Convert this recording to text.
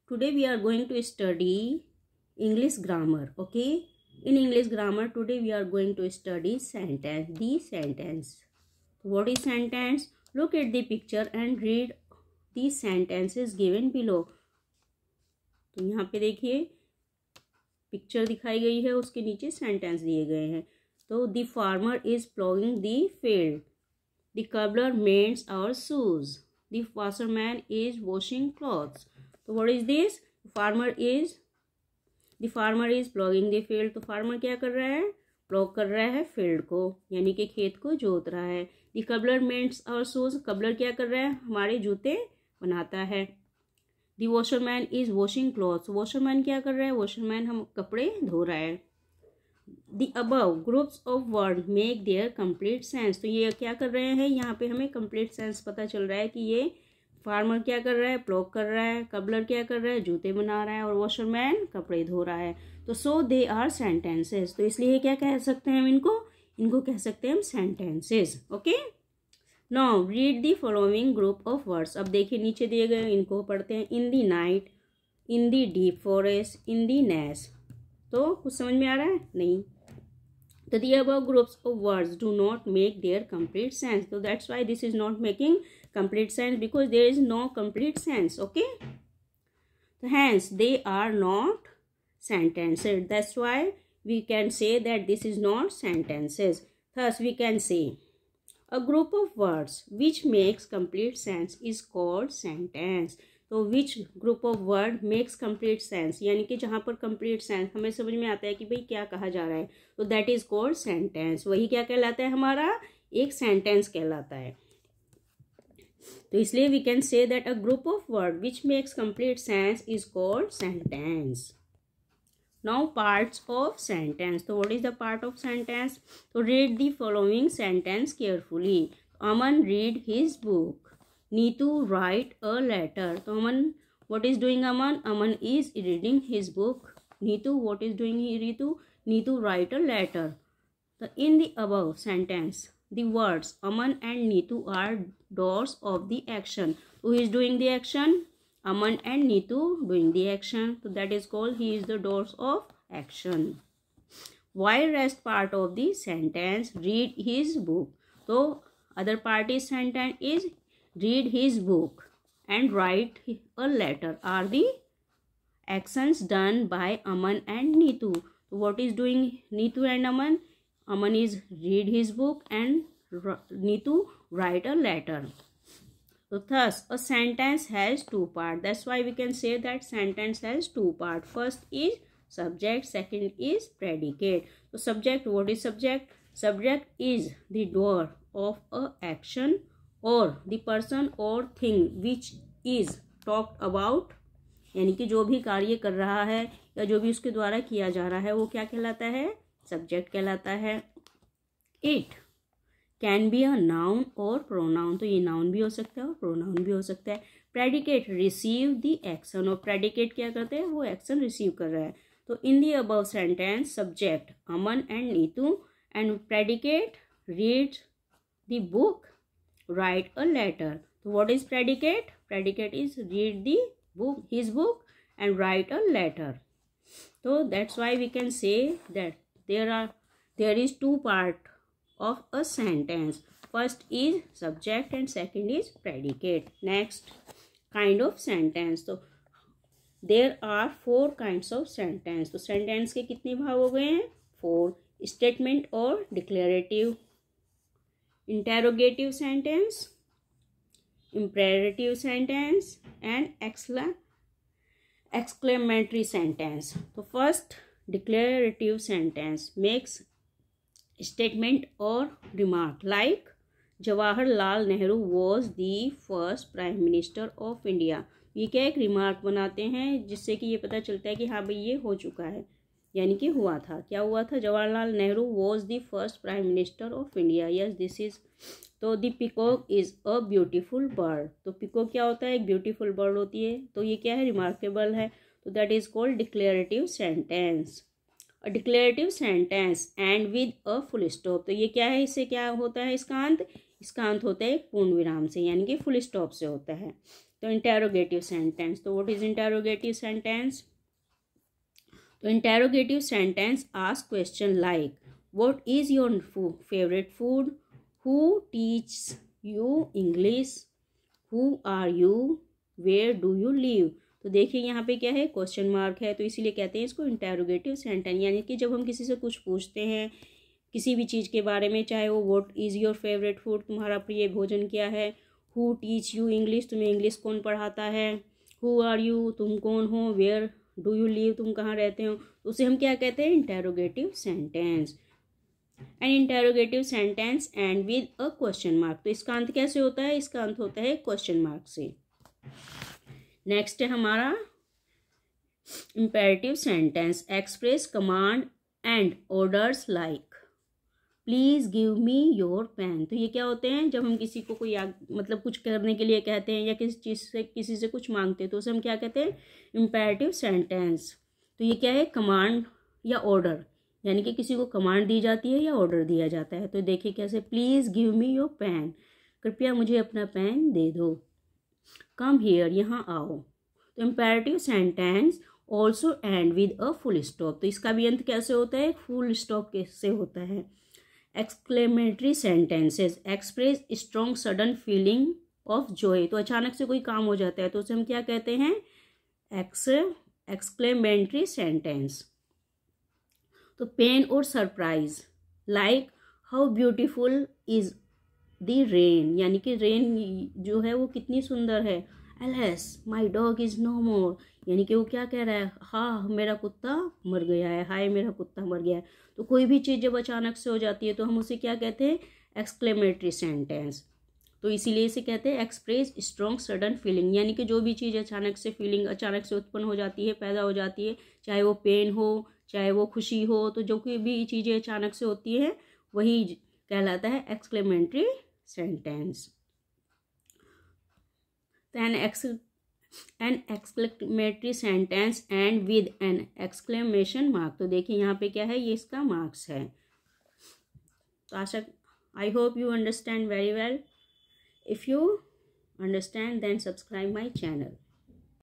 Today we are going to study English grammar. Okay, in English grammar today we are going to study sentence. The sentence. What is sentence? Look at the picture and read the sentences given below. तो यहाँ पे देखिए picture दिखाई गई है, उसके नीचे sentence दिए गए हैं. तो the farmer is ploughing the field. The cobbler mends our shoes. The washerman is washing clothes. तो what is this? Farmer is ploughing the field. तो फार्मर क्या कर रहा है? प्लॉग कर रहा है फील्ड को, यानी कि खेत को जोत रहा है. The cobbler mends our shoes. Cobbler क्या कर रहा है? हमारे जूते बनाता है. The washerman is washing clothes. Washerman क्या कर रहा है? वॉशरमैन हम कपड़े धो रहा है. The above groups of word make their complete sense. तो ये क्या कर रहे हैं? यहाँ पे हमें कंप्लीट सेंस पता चल रहा है कि ये फार्मर क्या कर रहा है? प्लॉग कर रहा है. कबलर क्या कर रहा है? जूते बना रहा है. और वॉशरमैन कपड़े धो रहा है. तो सो दे आर सेंटेंसेस. तो इसलिए क्या कह सकते हैं हम इनको कह सकते हैं हम sentences. Okay, now read the following group of words. अब देखिए नीचे दिए गए, इनको पढ़ते हैं. In the night, in the deep forest, in the nest. तो कुछ समझ में आ रहा है? नहीं. तो the above groups of words do not make their complete sense. So that's why this is not making complete sense, because there is no complete sense. Okay, so hence they are not sentences. That's why we can say that this is not sentences. Thus we can say a group of words which makes complete sense is called sentence. तो which group of word makes complete sense, यानी कि जहाँ पर complete sense हमें समझ में आता है कि भाई क्या कहा जा रहा है, तो दैट इज कॉल्ड सेंटेंस. वही क्या कहलाता है? हमारा एक सेंटेंस कहलाता है. तो इसलिए we can say that a group of word which makes complete sense is called sentence. Now parts of sentence. तो what is the part of sentence? तो read the following sentence carefully. Aman read his book. Neetu write a letter. तो Aman, what is doing Aman? Aman is reading his book. Neetu, what is doing Neetu? Neetu write a letter. So in the above sentence, the words Aman and Neetu are doers of the action. Who is doing the action? Aman and Neetu doing the action. So that is called he is the doers of action. While rest part of the sentence, read his book. So other part is sentence is read his book and write a letter are the actions done by Aman and Neetu. So what is doing Neetu and Aman? Aman is read his book and Neetu write a letter. So thus a sentence has two parts. That's why we can say that sentence has two parts. First is subject, second is predicate. So subject, what is subject? Subject is the doer of a action or the person or thing which is talked about, यानी कि जो भी कार्य कर रहा है या जो भी उसके द्वारा किया जा रहा है वो क्या कहलाता है? सब्जेक्ट कहलाता है. It can be a noun और प्रोनाउन. तो ये नाउन भी हो सकता है और प्रोनाउन भी हो सकता है. Predicate receive the action. और प्रेडिकेट क्या करते हैं? वो एक्शन रिसीव कर रहा है. तो in the above sentence subject Aman and Neetu and predicate read the book, write a letter. So what is predicate? Predicate is read the book, his book, and write a letter. So that's why we can say that there is two part of a sentence. First is subject and second is predicate. Next kind of sentence. So there are four kinds of sentence. तो sentence के कितने भाग हो गए हैं? 4. Statement और declarative, interrogative sentence, imperative sentence and exclamatory sentence. So first declarative sentence makes statement or remark like Jawaharlal Nehru was the first prime minister of India. ये क्या एक रिमार्क बनाते हैं जिससे कि ये पता चलता है कि हाँ भाई ये हो चुका है, यानी कि हुआ था. क्या हुआ था? Jawaharlal Nehru was the first prime minister of India. Yes, this is. तो the peacock is a beautiful bird. तो पिकॉक क्या होता है? एक ब्यूटीफुल बर्ड होती है. तो ये क्या है? रिमार्केबल है. तो that is called declarative sentence. A declarative sentence end with a full stop. तो ये क्या है? इससे क्या होता है? इसका अंत होता है एक पूर्ण विराम से, यानी कि फुल स्टॉप से होता है. तो इंटेरोगेटिव सेंटेंस, तो व्हाट इज इंटेरोगेटिव सेंटेंस? तो interrogative sentence ask question like what is your favourite food, who teach you English, who are you, where do you live. तो देखिए यहाँ पे क्या है, क्वेश्चन मार्क है, तो इसीलिए कहते हैं इसको इंटेरोगेटिव सेंटेंस। यानी कि जब हम किसी से कुछ पूछते हैं किसी भी चीज़ के बारे में, चाहे वो what is your favourite food, तुम्हारा प्रिय भोजन क्या है, हु टीच यू इंग्लिश, तुम्हें इंग्लिश कौन पढ़ाता है, हु आर यू, तुम कौन हो, वेयर डू यू लिव, तुम कहाँ रहते हो, तो उसे हम क्या कहते हैं, interrogative sentence. N interrogative sentence end with a question mark, तो इसका अंत कैसे होता है, इसका अंत होता है क्वेश्चन मार्क से। नेक्स्ट है हमारा imperative sentence, express command and orders like please give me your pen. तो ये क्या होते हैं, जब हम किसी को कोई मतलब कुछ करने के लिए कहते हैं या किसी से कुछ मांगते हैं तो उसे हम क्या कहते हैं, इम्पेरेटिव सेंटेंस। तो ये क्या है, कमांड या ऑर्डर, यानी कि किसी को कमांड दी जाती है या ऑर्डर दिया जाता है। तो देखिए कैसे, please give me your pen, कृपया मुझे अपना पेन दे दो, कम हियर, यहाँ आओ। तो imperative sentence also and with a full stop, तो इसका भी अंत कैसे होता है, फुल स्टॉप से होता है। Exclamatory sentences express strong sudden feeling of Joy, तो अचानक से कोई काम हो जाता है तो उसे हम क्या कहते हैं, एक्सक्लेमेटरी सेंटेंस। तो पेन और surprise like how beautiful is the rain, यानी कि रेन जो है वो कितनी सुंदर है। Alas my dog is no more, यानी कि वो क्या कह रहा है, हाँ मेरा कुत्ता मर गया है, हाय मेरा कुत्ता मर गया है। तो कोई भी चीज़ जब अचानक से हो जाती है तो हम उसे क्या कहते हैं, एक्सक्लेमेटरी सेंटेंस। तो इसीलिए इसे कहते हैं एक्सप्रेस स्ट्रॉन्ग सडन फीलिंग, यानी कि जो भी चीज़ अचानक से फीलिंग अचानक से उत्पन्न हो जाती है, पैदा हो जाती है, चाहे वो पेन हो चाहे वो खुशी हो, तो जो कोई भी चीज़ें अचानक से होती है वही कहलाता है exclamatory sentence. An exclamatory sentence end with an exclamation mark, तो देखिए यहाँ पे क्या है, ये इसका मार्क्स है। तो Asha, I hope you understand very well. If you understand, then subscribe my channel.